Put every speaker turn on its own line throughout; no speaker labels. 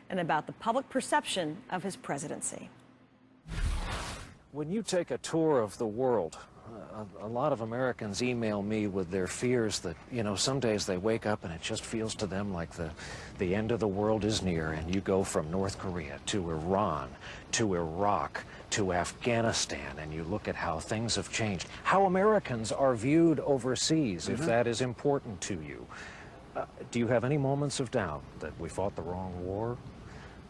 and about the public perception of his presidency.
When you take a tour of the world, a lot of Americans email me with their fears that, you know, some days they wake up and it just feels to them like the end of the world is near, and you go from North Korea to Iran to Iraq to Afghanistan, and you look at how things have changed, how Americans are viewed overseas, if that is important to you. Do you have any moments of doubt that we fought the wrong war?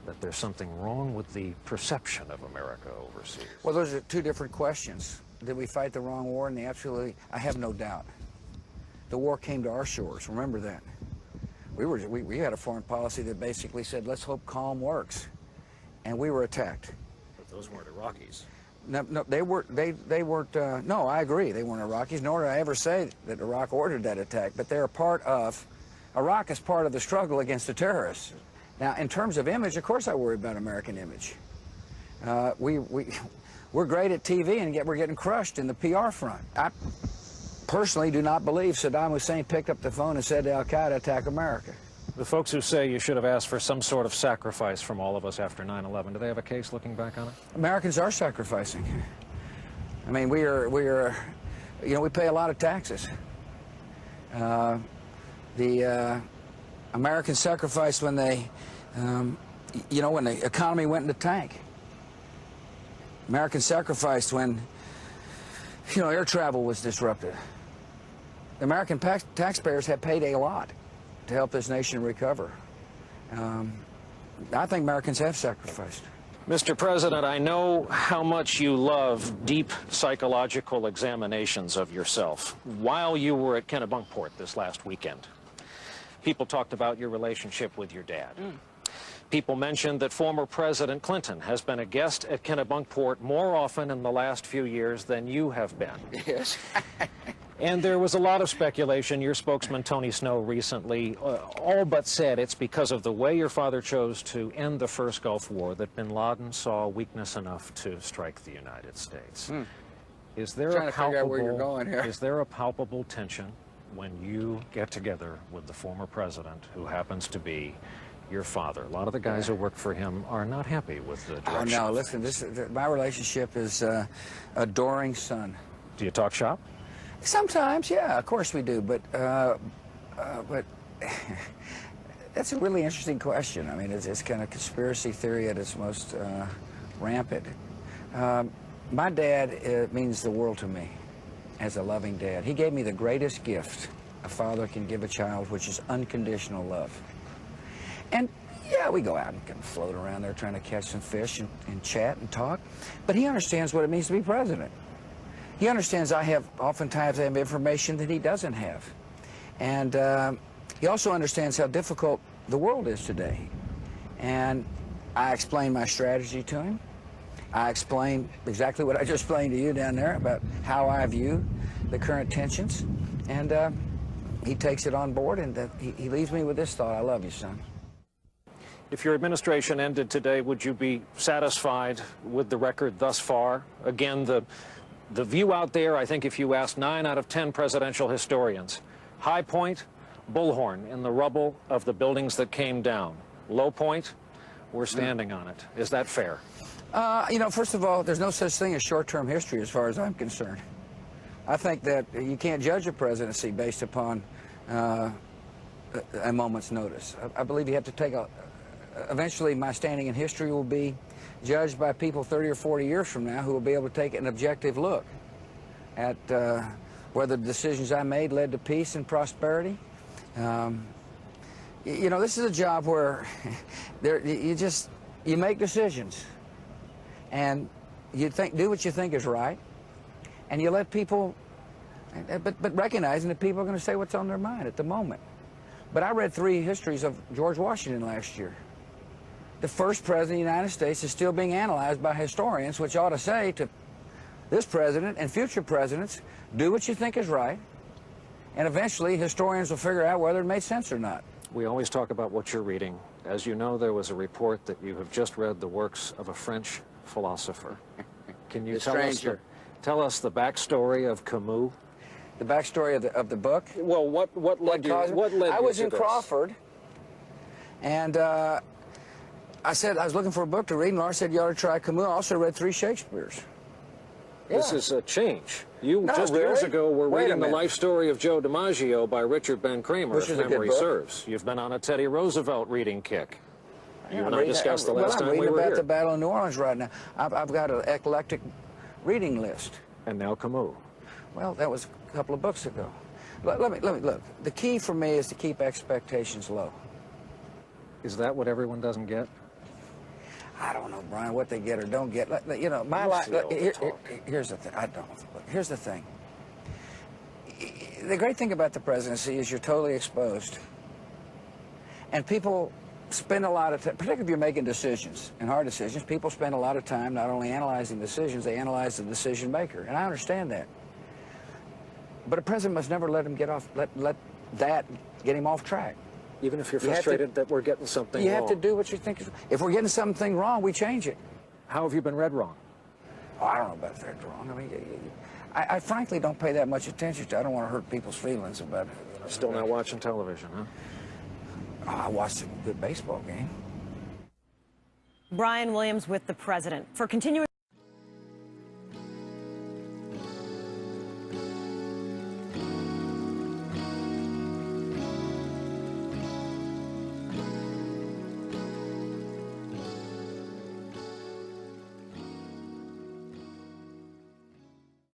That there's something wrong with the perception of America overseas?
Well, those are two different questions. Did we fight the wrong war? And I have no doubt. The war came to our shores. Remember that. We had a foreign policy that basically said, let's hope calm works. And we were attacked.
But those weren't Iraqis.
No, they weren't, no, I agree. They weren't Iraqis, nor did I ever say that Iraq ordered that attack. But they're Iraq is part of the struggle against the terrorists. Now, in terms of image, of course I worry about American image. We're great at TV, and yet we're getting crushed in the PR front. I personally do not believe Saddam Hussein picked up the phone and said to al-Qaeda, attack America.
The folks who say you should have asked for some sort of sacrifice from all of us after 9/11, do they have a case looking back on it?
Americans are sacrificing. I mean, we pay a lot of taxes. The Americans sacrificed when they, when the economy went in the tank. Americans sacrificed when, air travel was disrupted. The American taxpayers have paid a lot to help this nation recover. I think Americans have sacrificed.
Mr. President, I know how much you love deep psychological examinations of yourself. While you were at Kennebunkport this last weekend, people talked about your relationship with your dad. People mentioned that former President Clinton has been a guest at Kennebunkport more often in the last few years than you have been.
Yes.
And there was a lot of speculation. Your spokesman, Tony Snow, recently all but said it's because of the way your father chose to end the first Gulf War that bin Laden saw weakness enough to strike the United States. Is there
Trying to figure out where you're going here.
Is there a palpable tension when you get together with the former president, who happens to be your father? A lot of the guys who work for him are not happy with the direction.
Oh, no, listen, my relationship is adoring son.
Do you talk shop?
Sometimes, yeah, of course we do, but that's a really interesting question. I mean, it's kind of conspiracy theory at its most rampant. My dad means the world to me as a loving dad. He gave me the greatest gift a father can give a child, which is unconditional love. And yeah, we go out and kind of float around there trying to catch some fish and chat and talk, but he understands what it means to be president. He understands oftentimes I have information that he doesn't have. And he also understands how difficult the world is today. And I explain my strategy to him. I explain exactly what I just explained to you down there about how I view the current tensions. And he takes it on board, and he leaves me with this thought: I love you, son.
If your administration ended today, would you be satisfied with the record thus far? Again, the view out there, I think if you ask 9 out of 10 presidential historians, high point, bullhorn in the rubble of the buildings that came down. Low point, we're standing on it. Is that fair?
First of all, there's no such thing as short-term history as far as I'm concerned. I think that you can't judge a presidency based upon a moment's notice. I believe you have to take eventually my standing in history will be judged by people 30 or 40 years from now who will be able to take an objective look at whether the decisions I made led to peace and prosperity. This is a job where you make decisions, and you do what you think is right, and you let people, but recognizing that people are going to say what's on their mind at the moment. But I read 3 histories of George Washington last year. The first president of the United States is still being analyzed by historians, which ought to say to this president and future presidents, do what you think is right, and eventually historians will figure out whether it made sense or not.
We always talk about what you're reading. As you know, there was a report that you have just read the works of a French philosopher. Can you tell us the backstory of Camus?
The backstory of the book?
Well, what led you to
I was in Crawford, and I said I was looking for a book to read, and Laura said you ought to try Camus. I also read 3 Shakespeare's.
This is a change. You
Not
just
really.
years ago were
Wait a
reading The
minute.
Life Story of Joe DiMaggio by Richard Ben Kramer,
Which
if
is a good
memory
book.
serves. You've been on a Teddy Roosevelt reading kick. You and I
reading-
discussed the last
I'm
time we
reading
were
about
here.
the Battle of New Orleans right now. I've got an eclectic reading list.
And now Camus.
Well, that was a couple of books ago. Let me look. The key for me is to keep expectations low.
Is that what everyone doesn't get?
I don't know, Brian, what they get or don't get. You know, my
You
life.
see all the talk.
Here's the thing. I don't. Look, here's the thing. The great thing about the presidency is you're totally exposed, and people spend a lot of time, particularly if you're making decisions and hard decisions. People spend a lot of time not only analyzing decisions, they analyze the decision maker, and I understand that. But a president must never let him get off. Let that get him off track.
Even if you're
You have to-
frustrated that we're getting something
You
wrong.
have to do what you think. If we're getting something wrong, we change it.
How have you been read wrong?
Oh, I don't know about that wrong. I mean, I frankly don't pay that much attention to. I don't want to hurt people's feelings about it.
Still not watching television, huh?
Oh, I watched a good baseball game.
Brian Williams with the president. For continuing